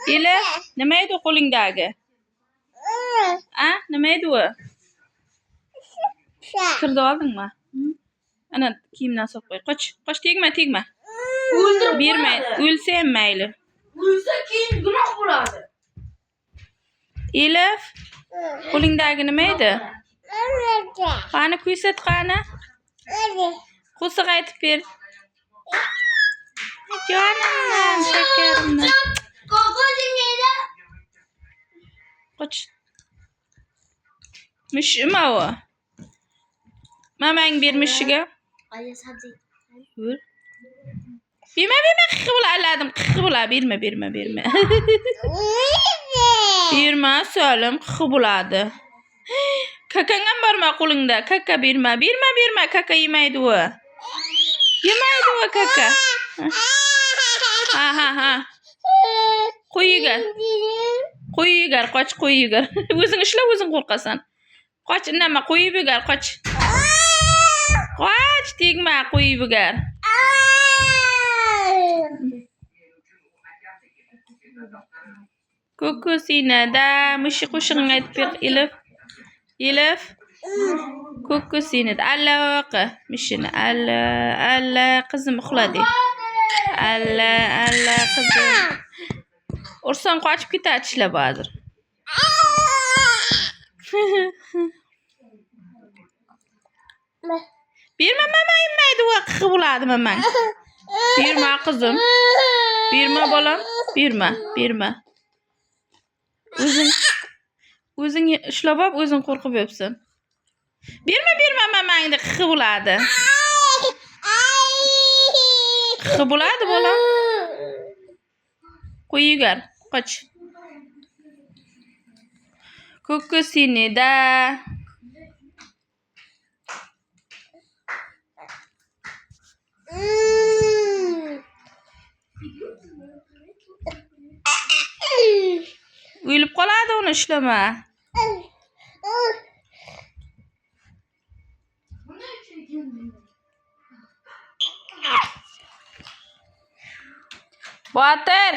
Elif, nima edi qo'lingdagi? A, nima edi u? Kirdi oldingmi? Ana kiyimdan solib qo'y. Qoch, tegma. Berma, o'lsa ham mayli. O'lsa keyin gunoh bo'ladi. Elif, qo'lingdagi nima edi? Qani ko'rsat, qani. Qo'shiq aytib ber. Jonimdan, shakarimdan. Qoch. Mushimi u? Mamang bermishiga. Berma, qiqi bo'ladim, qiqi bo'ladi. Berma. Berma, solim, qiqi bo'ladi. Kakang ham bormi qo'lingda? Kaka berma. Kaka yemaydi u. Yemaydi u kaka. Ha. Qo'y yugar, qoch, qo'y yugar. O'zing ishla, o'zing qo'rqasan. Qoch, indama, qo'yib yugar, qoch. Qoch, tegma, qo'yib yugar. Ko'kosinada mushi qo'shig'ini aytib ber, Elif. Ko'kosinada alla mishini alla qizim uxladi. Alla qizim. Ursam qochib ketadi ishlab hozir. Berma, mama yemaydi, u qiqi bo'ladi mamang. Berma qizim. Berma bolam, berma. O'zing ishlab olib, o'zing qo'rqib yopsan. Berma mamangni, qiqi bo'ladi. Qiqi bo'ladi bolam. Qo'y yugar, qoch. Ko'kosinida. O'lib qoladi, uni ishlama. Botir.